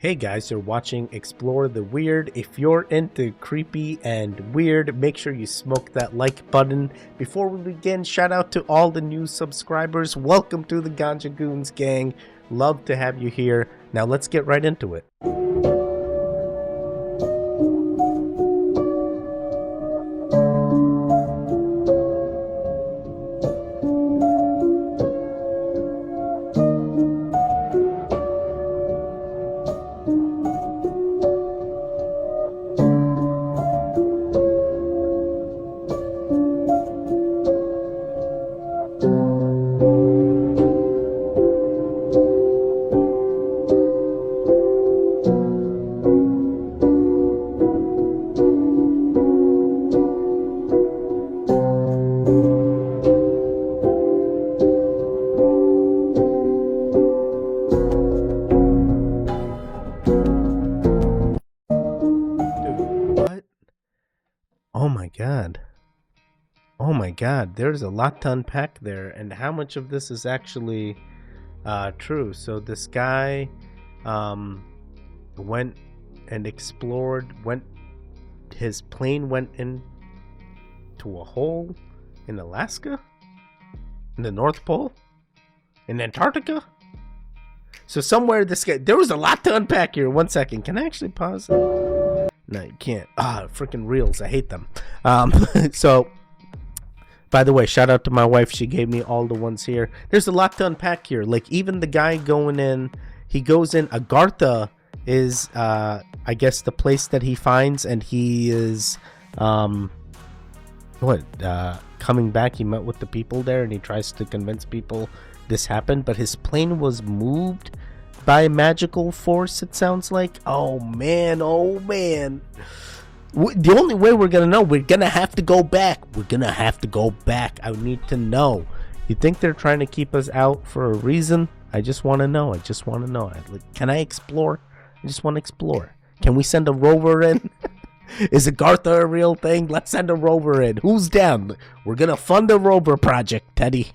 Hey guys, you're watching Explore the Weird. If you're into creepy and weird, make sure you smoke that like button. Before we begin, shout out to all the new subscribers. Welcome to the Ganja Goons gang. Love to have you here. Now let's get right into it. What? Oh my god. Oh my god, there's a lot to unpack there, and how much of this is actually true. So this guy went and explored, his plane went into a hole in Alaska? In the North Pole? In Antarctica? So somewhere this guy, there was a lot to unpack here. 1 second, can I actually pause it? No, you can't. Freaking reels, I hate them. So, by the way, shout out to my wife. She gave me all the ones here. There's a lot to unpack here. Like, even the guy going in, he goes in. Agartha is, I guess, the place that he finds, and he is, coming back. He met with the people there, and he tries to convince people this happened, but his plane was moved by a magical force, it sounds like. Oh man. The only way we're gonna know, we're gonna have to go back. I need to know. You think they're trying to keep us out for a reason? I just want to know. Can I explore? I just want to explore. Can we send a rover in? Is Agartha a real thing? Let's send a rover in. Who's down? We're gonna fund a rover project, Teddy.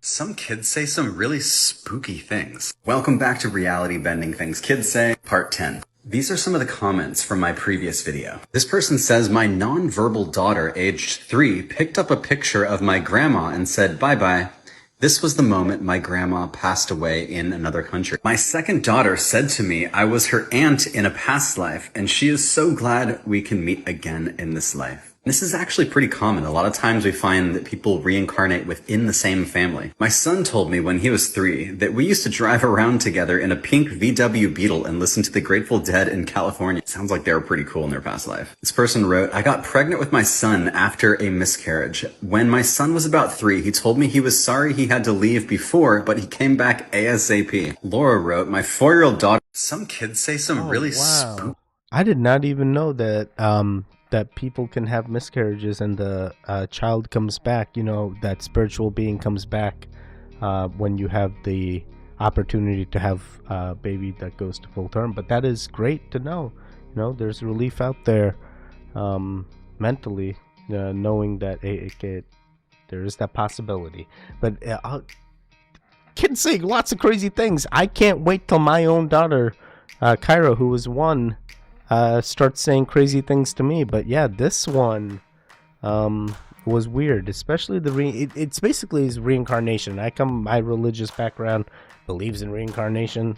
Some kids say some really spooky things. Welcome back to Reality Bending Things Kids Say, Part 10. These are some of the comments from my previous video. This person says, my non-verbal daughter, aged 3, picked up a picture of my grandma and said, bye-bye. This was the moment my grandma passed away in another country. My second daughter said to me I was her aunt in a past life, and she is so glad we can meet again in this life. This is actually pretty common. A lot of times we find that people reincarnate within the same family. My son told me when he was 3 that we used to drive around together in a pink VW Beetle and listen to the Grateful Dead in California. Sounds like they were pretty cool in their past life. This person wrote, I got pregnant with my son after a miscarriage. When my son was about 3, he told me he was sorry he had to leave before, but he came back ASAP. Laura wrote, my 4-year-old daughter. Some kids say some really spooky. I did not even know that that people can have miscarriages and the child comes back. You know, that spiritual being comes back when you have the opportunity to have a baby that goes to full term. But that is great to know. You know, there's relief out there mentally, knowing that there is that possibility. But kids saying lots of crazy things. I can't wait till my own daughter, Kyra, who was 1, starts saying crazy things to me. But yeah, this one was weird, especially it's basically his reincarnation. My religious background believes in reincarnation.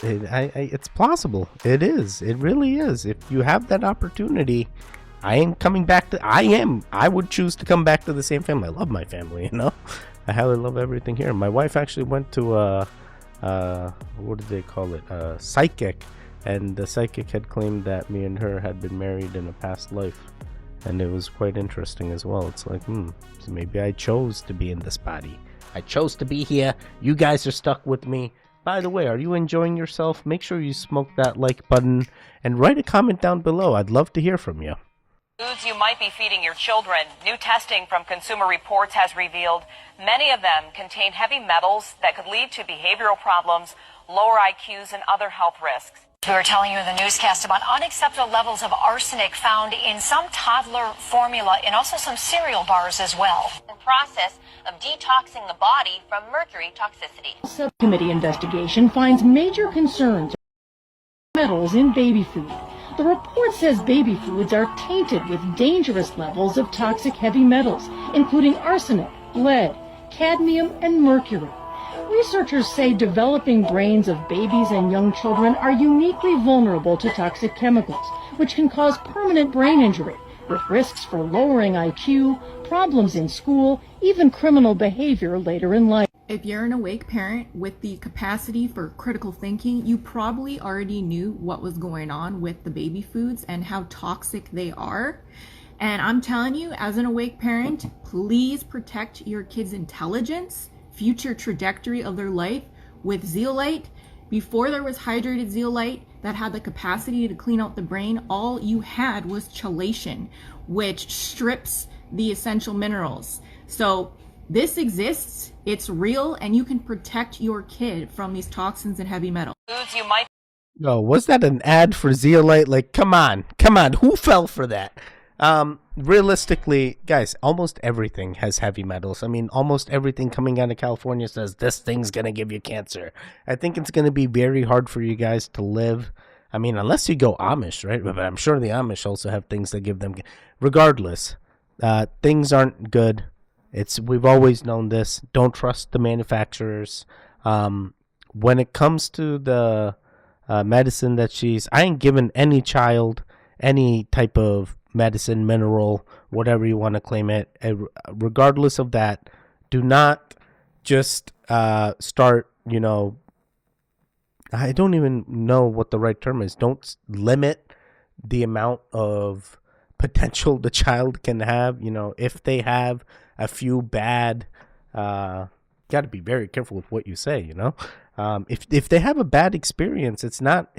It's plausible. It really is. If you have that opportunity, I would choose to come back to the same family. I love my family, you know. I highly love everything here. My wife actually went to what did they call it, psychic, and the psychic had claimed that me and her had been married in a past life, and it was quite interesting as well. It's like, so maybe I chose to be in this body. I chose to be here. You guys are stuck with me. By the way, are you enjoying yourself? Make sure you smoke that like button and write a comment down below. I'd love to hear from you. Foods you might be feeding your children. New testing from Consumer Reports has revealed many of them contain heavy metals that could lead to behavioral problems, lower IQs, and other health risks. We were telling you in the newscast about unacceptable levels of arsenic found in some toddler formula and also some cereal bars as well. The process of detoxing the body from mercury toxicity. Subcommittee investigation finds major concerns metals in baby food. The report says baby foods are tainted with dangerous levels of toxic heavy metals, including arsenic, lead, cadmium, and mercury. Researchers say developing brains of babies and young children are uniquely vulnerable to toxic chemicals, which can cause permanent brain injury, with risks for lowering IQ, problems in school, even criminal behavior later in life. If you're an awake parent with the capacity for critical thinking, you probably already knew what was going on with the baby foods and how toxic they are. And I'm telling you, as an awake parent, please protect your kids' intelligence, future trajectory of their life with zeolite. Before there was hydrated zeolite that had the capacity to clean out the brain, all you had was chelation, which strips the essential minerals. So this exists, it's real, and you can protect your kid from these toxins and heavy metals. Foods you might. Oh, was that an ad for zeolite? Like, come on, who fell for that? Realistically, guys, almost everything has heavy metals. I mean, almost everything coming out of California says this thing's gonna give you cancer. I think it's gonna be very hard for you guys to live. I mean, unless you go Amish, right? But I'm sure the Amish also have things that give them. Regardless, things aren't good. We've always known this. Don't trust the manufacturers. When it comes to the medicine that I ain't giving any child any type of medicine, mineral, whatever you want to claim it. Regardless of that, do not just start, I don't even know what the right term is. Don't limit the amount of potential the child can have. If they have a few bad, got to be very careful with what you say. If they have a bad experience, it's not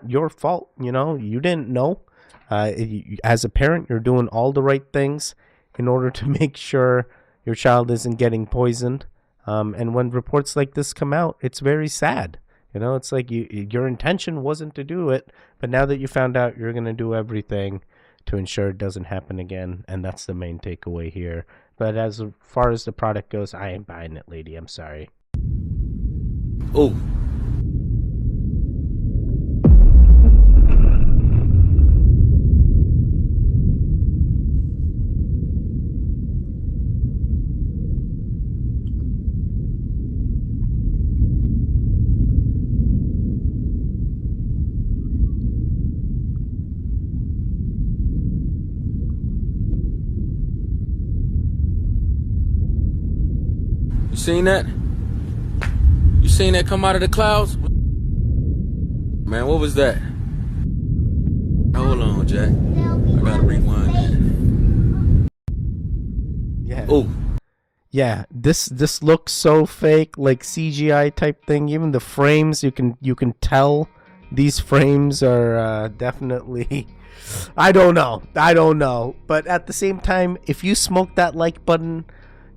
your fault. You didn't know. As a parent, you're doing all the right things in order to make sure your child isn't getting poisoned. And when reports like this come out, it's very sad. It's like your intention wasn't to do it, but now that you found out, you're going to do everything to ensure it doesn't happen again. And that's the main takeaway here. But as far as the product goes, I ain't buying it, lady. I'm sorry. Oh. You seen that? You seen that come out of the clouds? Man, what was that? Hold on, Jack. I gotta rewind that. Yeah. Oh. Yeah, this looks so fake, like CGI type thing. Even the frames, you can tell these frames are definitely. I don't know. But at the same time, if you smoke that like button,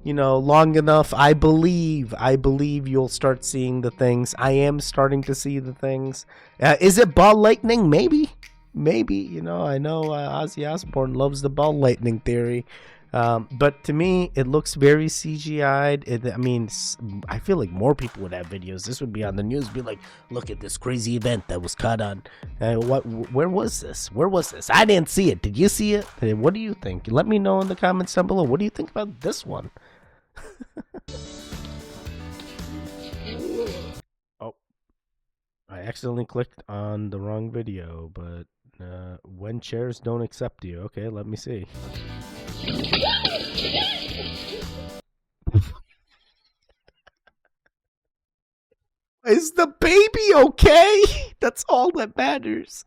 long enough, I believe you'll start seeing the things. I am starting to see the things. Is it ball lightning? Maybe. I know Ozzy Osbourne loves the ball lightning theory. But to me, it looks very CGI'd. I feel like more people would have videos. This would be on the news, be like, look at this crazy event that was caught on. Where was this? I didn't see it. Did you see it? What do you think? Let me know in the comments down below. What do you think about this one? Oh, I accidentally clicked on the wrong video, but when chairs don't accept you. Okay, let me see. Is the baby okay? That's all that matters.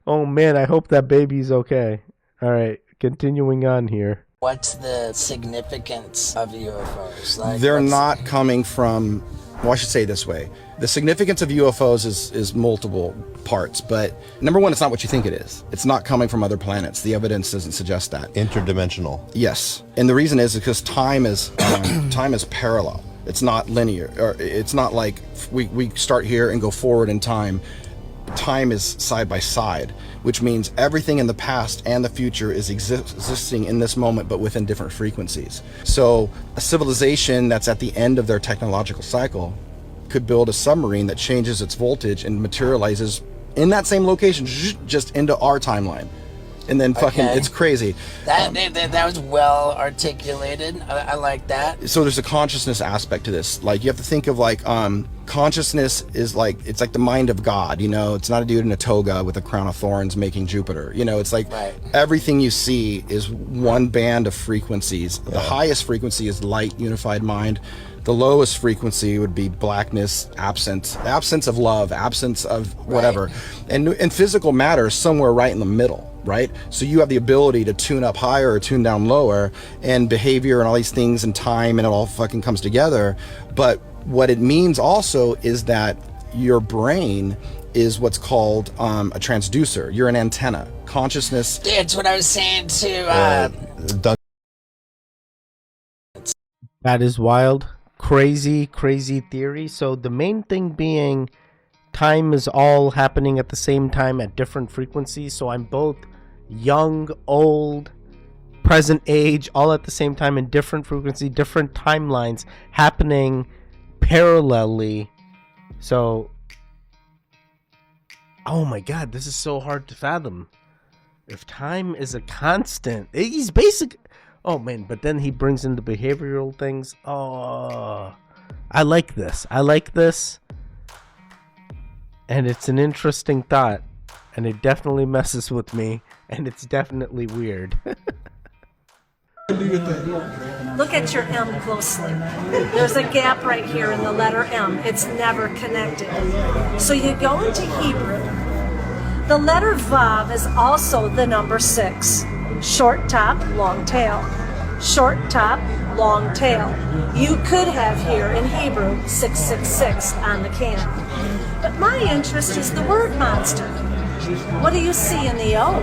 Oh man, I hope that baby's okay. All right, continuing on here. What's the significance of UFOs? They're not coming from, well, I should say it this way. The significance of UFOs is multiple parts, but number one, it's not what you think it is. It's not coming from other planets. The evidence doesn't suggest that. Interdimensional. Yes, and the reason is because time is parallel. It's not linear, or it's not like we start here and go forward in time. time is side by side, which means everything in the past and the future is existing in this moment, but within different frequencies. So a civilization that's at the end of their technological cycle could build a submarine that changes its voltage and materializes in that same location, just into our timeline. And then fucking, it's crazy. That was well articulated. I like that. So there's a consciousness aspect to this. Like, you have to think of like, consciousness is like, it's like the mind of God, you know? It's not a dude in a toga with a crown of thorns making Jupiter. You know, it's like everything you see is one band of frequencies. The highest frequency is light, unified mind. The lowest frequency would be blackness, absence of love, absence of whatever. And physical matter is somewhere right in the middle, right? So you have the ability to tune up higher or tune down lower, and behavior and all these things and time, and it all fucking comes together. But what it means also is that your brain is what's called a transducer. You're an antenna. Consciousness. That's what I was saying to That is wild. Crazy theory. So the main thing being time is all happening at the same time at different frequencies. So I'm both young, old, present age, all at the same time in different frequency, different timelines happening parallelly. So, oh my God, this is so hard to fathom. If time is a constant, he's basic. Oh man, but then he brings in the behavioral things. Oh, I like this. And it's an interesting thought. And it definitely messes with me. And it's definitely weird. Look at your M closely. There's a gap right here in the letter M. It's never connected. So you go into Hebrew. The letter Vav is also the number 6. Short top, long tail. Short top, long tail. You could have here in Hebrew 666 on the can. But my interest is the word monster. What do you see in the O?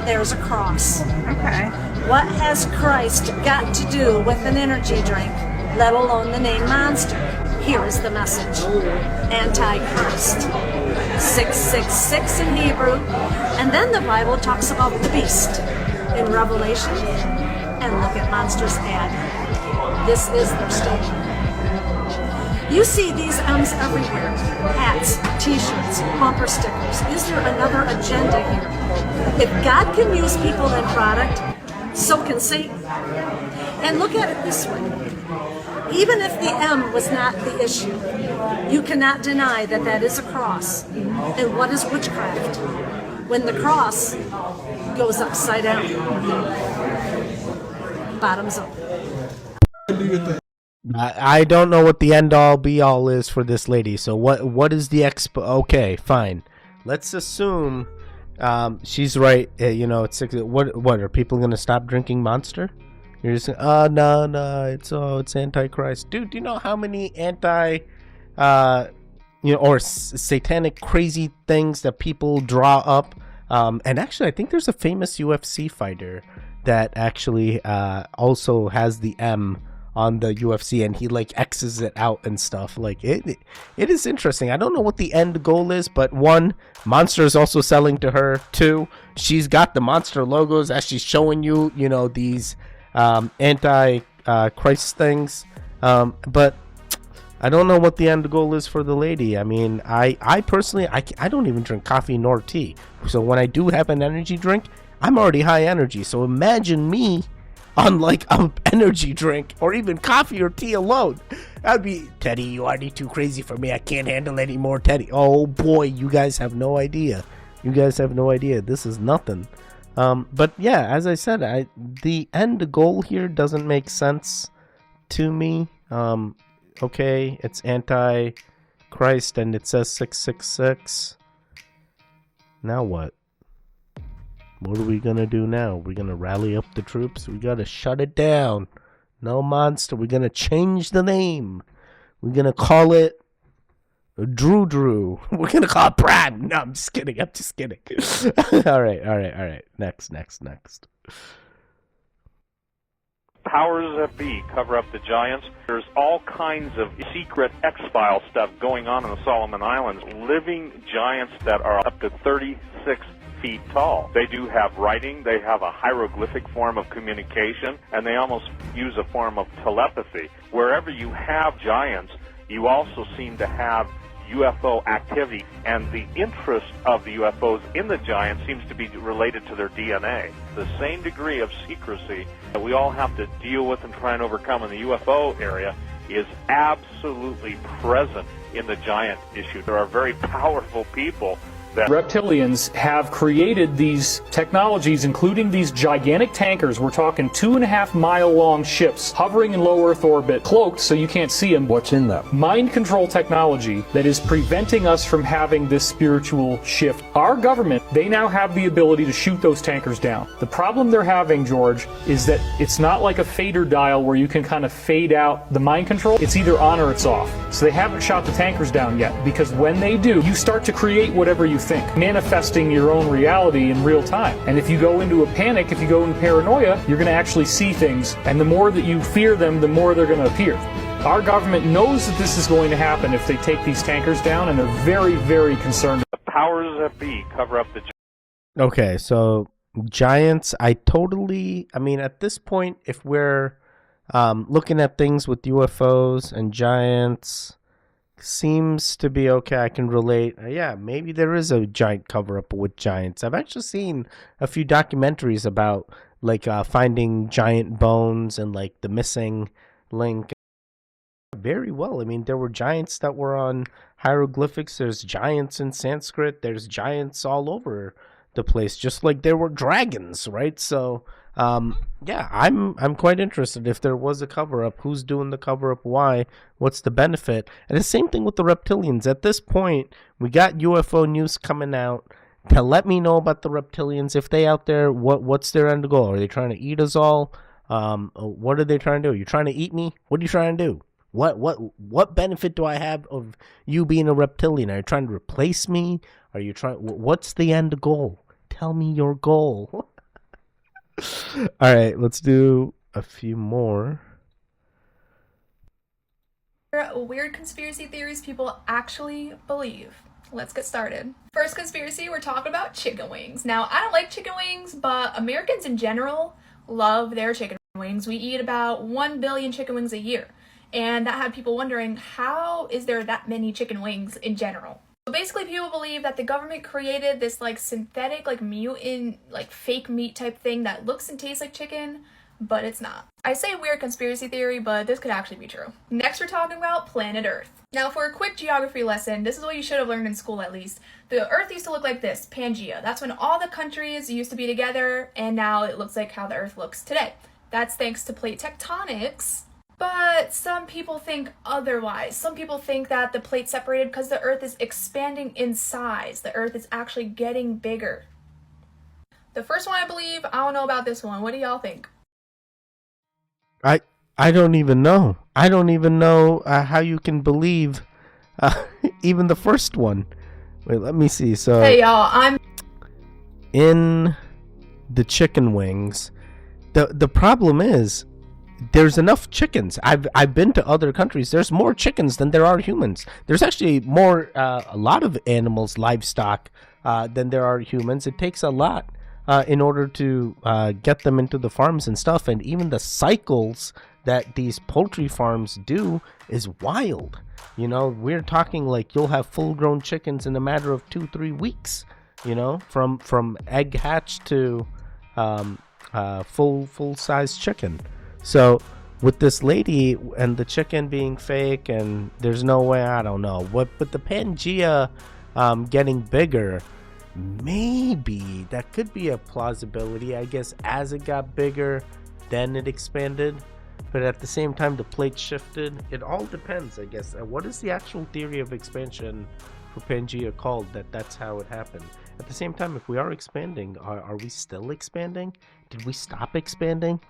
There's a cross. Okay. What has Christ got to do with an energy drink, let alone the name monster? Here is the message. Antichrist. 666 in Hebrew. And then the Bible talks about the beast in Revelation. And look at Monster's ad. This is their statement. You see these M's everywhere. Hats, t-shirts, bumper stickers. Is there another agenda here? If God can use people and product, so can Satan. And look at it this way. Even if the M was not the issue, you cannot deny that that is a cross. And what is witchcraft? When the cross goes upside down. Bottoms up. I don't know what the end all be all is for this lady. So what is the okay, fine. Let's assume she's right. You know, it's 6. What are people gonna stop drinking Monster? You're just no, it's Antichrist, dude. Do you know how many or satanic crazy things that people draw up? And actually, I think there's a famous UFC fighter that actually also has the M on the UFC, and he like X's it out and stuff. Like it is interesting. I don't know what the end goal is, but 1, Monster is also selling to her. 2, she's got the Monster logos as she's showing you, you know, these anti-Christ things. But I don't know what the end goal is for the lady. I mean, I personally, I don't even drink coffee nor tea. So when I do have an energy drink, I'm already high energy. So imagine me on like an energy drink or even coffee or tea alone. That'd be, Teddy, you already too crazy for me. I can't handle any more Teddy. Oh boy, you guys have no idea. This is nothing. But yeah, as I said, the end goal here doesn't make sense to me. Okay, it's anti-Christ and it says 666. Now what? What are we gonna do now? We're gonna rally up the troops. We gotta shut it down. No Monster. We're gonna change the name. We're gonna call it Drew. We're gonna call it Prime. No, I'm just kidding. All right. Next. powers that be cover up the giants. There's all kinds of secret X-File stuff going on in the Solomon Islands. Living giants that are up to 36 feet tall. They do have writing, they have a hieroglyphic form of communication, and they almost use a form of telepathy. Wherever you have giants, you also seem to have UFO activity, and the interest of the UFOs in the giants seems to be related to their DNA. The same degree of secrecy that we all have to deal with and try and overcome in the UFO area is absolutely present in the giant issue. There are very powerful people that reptilians have created these technologies, including these gigantic tankers. We're talking 2.5 mile long ships hovering in low Earth orbit, cloaked so you can't see them. What's in them? Mind control technology that is preventing us from having this spiritual shift. Our government, they now have the ability to shoot those tankers down. The problem they're having, George, is that it's not like a fader dial where you can kind of fade out the mind control. It's either on or it's off. So they haven't shot the tankers down yet, because when they do, you start to create whatever you think, manifesting your own reality in real time. And if you go into a panic, if you go into paranoia, you're going to actually see things, and the more that you fear them, the more they're going to appear. Our government knows that this is going to happen if they take these tankers down, and they're very, very concerned. the powers that be cover up the Okay, so giants, I mean, at this point, if we're looking at things with UFOs and giants, seems to be okay. I can relate. Yeah, maybe there is a giant cover-up with giants. I've actually seen a few documentaries about like finding giant bones and like the missing link. Very well. I mean, there were giants that were on hieroglyphics. There's giants in Sanskrit. There's giants all over the place, just like there were dragons, right? So yeah, I'm quite interested. If there was a cover-up, who's doing the cover-up, why, what's the benefit? And the same thing with the reptilians. At this point, we got UFO news coming out to let me know about the reptilians. If they out there, what's their end goal? Are they trying to eat us all? What are they trying to do? You trying to eat me? What are you trying to do? What benefit do I have of you being a reptilian? Are you trying to replace me? Are you trying? What's the end goal? Tell me your goal. All right, let's do a few more. Weird conspiracy theories people actually believe. Let's get started. First conspiracy, we're talking about chicken wings. Now, I don't like chicken wings, but Americans in general love their chicken wings. We eat about 1 billion chicken wings a year. And that had people wondering, how is there that many chicken wings in general? So basically, people believe that the government created this like synthetic, like mutant, like fake meat type thing that looks and tastes like chicken, but it's not. I say weird conspiracy theory, but this could actually be true. Next, we're talking about planet Earth. Now, for a quick geography lesson, this is what you should have learned in school at least. The Earth used to look like this, Pangea. That's when all the countries used to be together, and now it looks like how the Earth looks today. That's thanks to plate tectonics. But some people think otherwise. Some people think that the plate separated because the Earth is expanding in size. The Earth is actually getting bigger. The first one I believe, I don't know about this one. What do y'all think? I don't even know. I don't even know how you can believe even the first one. Wait, let me see. So hey y'all, I'm in the chicken wings. The problem is, there's enough chickens. I've been to other countries. There's more chickens than there are humans. There's actually more a lot of animals, livestock, than there are humans. It takes a lot in order to get them into the farms and stuff. And even the cycles that these poultry farms do is wild. You know, we're talking like you'll have full-grown chickens in a matter of 2-3 weeks. You know, from egg hatch to full-size chicken. So with this lady and the chicken being fake, and there's no way, I don't know what, but the Pangea getting bigger, maybe that could be a plausibility. I guess as it got bigger, then it expanded, but at the same time the plate shifted. It all depends, I guess. What is the actual theory of expansion for Pangea called? That's how it happened. At the same time, if we are expanding, are we still expanding? Did we stop expanding?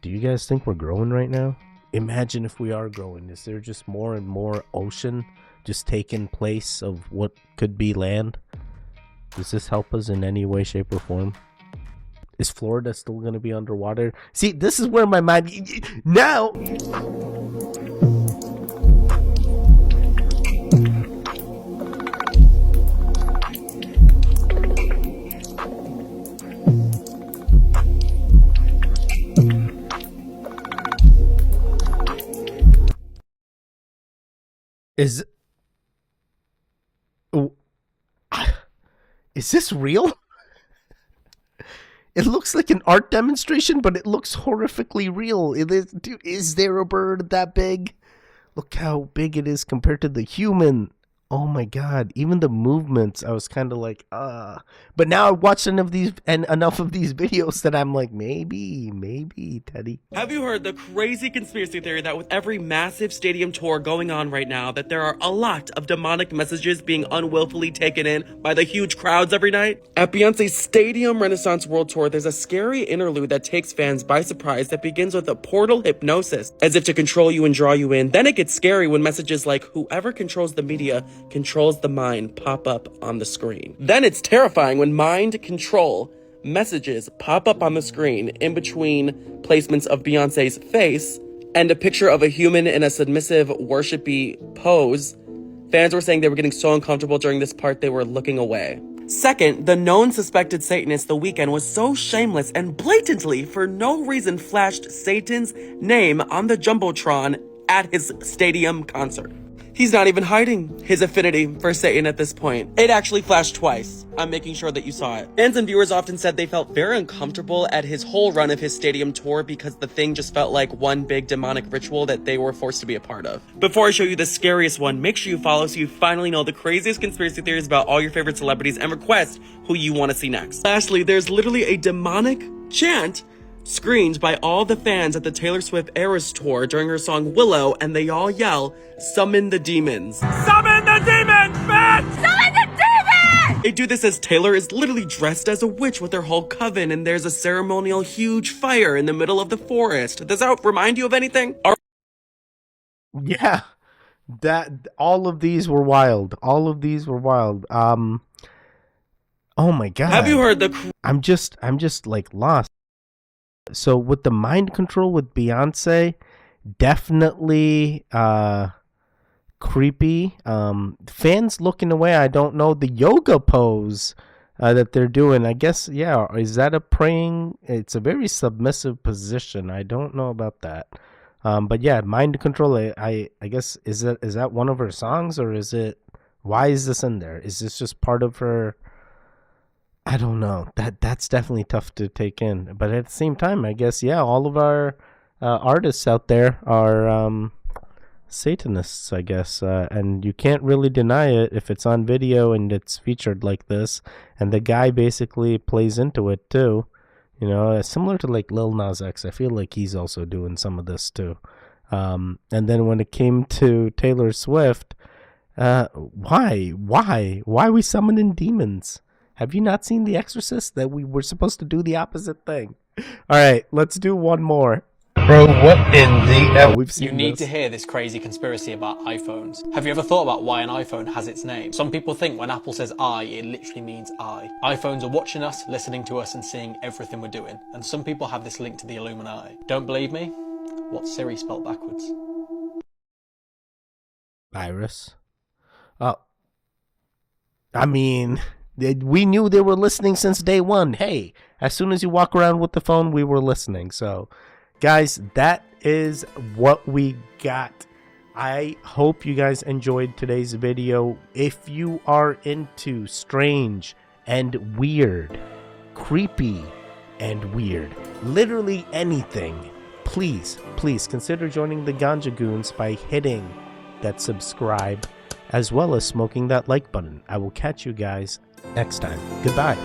Do you guys think we're growing right now? Imagine if we are growing. Is there just more and more ocean just taking place of what could be land? Does this help us in any way, shape, or form? Is Florida still going to be underwater? See, this is where my mind now. Is this real? It looks like an art demonstration, but it looks horrifically real. Dude, is there a bird that big? Look how big it is compared to the human. Oh my god, even the movements, I was kind of like, But now I watched enough of these videos that I'm like, maybe, Teddy. Have you heard the crazy conspiracy theory that with every massive stadium tour going on right now, that there are a lot of demonic messages being unwillfully taken in by the huge crowds every night? At Beyonce's Stadium Renaissance World Tour, there's a scary interlude that takes fans by surprise that begins with a portal hypnosis, as if to control you and draw you in. Then it gets scary when messages like, whoever controls the media controls the mind pop up on the screen. Then it's terrifying when mind control messages pop up on the screen in between placements of Beyonce's face and a picture of a human in a submissive, worshipy pose. Fans were saying they were getting so uncomfortable during this part they were looking away. Second, the known suspected Satanist The Weeknd was so shameless and blatantly, for no reason, flashed Satan's name on the Jumbotron at his stadium concert. He's not even hiding his affinity for Satan at this point. It actually flashed twice. I'm making sure that you saw it. Fans and viewers often said they felt very uncomfortable at his whole run of his stadium tour because the thing just felt like one big demonic ritual that they were forced to be a part of. Before I show you the scariest one, make sure you follow so you finally know the craziest conspiracy theories about all your favorite celebrities and request who you want to see next. Lastly, there's literally a demonic chant screened by all the fans at the Taylor Swift Eras Tour during her song Willow, and they all yell, "Summon the demons." Summon the demons, bitch! Summon the demons! They do this as Taylor is literally dressed as a witch with her whole coven, and there's a ceremonial huge fire in the middle of the forest. Does that remind you of anything? Yeah, all of these were wild. Oh my god. Have you heard I'm just like lost. So with the mind control with Beyonce, definitely creepy. Fans looking away. I don't know the yoga pose that they're doing. I guess, yeah, is that a praying? It's a very submissive position. I don't know about that. But yeah, mind control. I guess is that one of her songs, or is it? Why is this in there? Is this just part of her? I don't know. That's definitely tough to take in. But at the same time, I guess, yeah, all of our artists out there are Satanists, I guess. And you can't really deny it if it's on video and it's featured like this. And the guy basically plays into it too. You know, similar to like Lil Nas X. I feel like he's also doing some of this too. And then when it came to Taylor Swift, why we summoning demons? Have you not seen The Exorcist? That we were supposed to do the opposite thing. All right, let's do one more. Bro, what in the... We've seen You need this. to hear this crazy conspiracy about iPhones. Have you ever thought about why an iPhone has its name? Some people think when Apple says I, it literally means I. iPhones are watching us, listening to us, and seeing everything we're doing. And some people have this link to the Illuminati. Don't believe me? What's Siri spelled backwards? Iris. Oh. I mean... We knew they were listening since day one. Hey, as soon as you walk around with the phone, we were listening. So, guys, that is what we got. I hope you guys enjoyed today's video. If you are into strange and weird, creepy and weird, literally anything, please consider joining the Ganja Goons by hitting that subscribe as well as smoking that like button. I will catch you guys next time. Goodbye.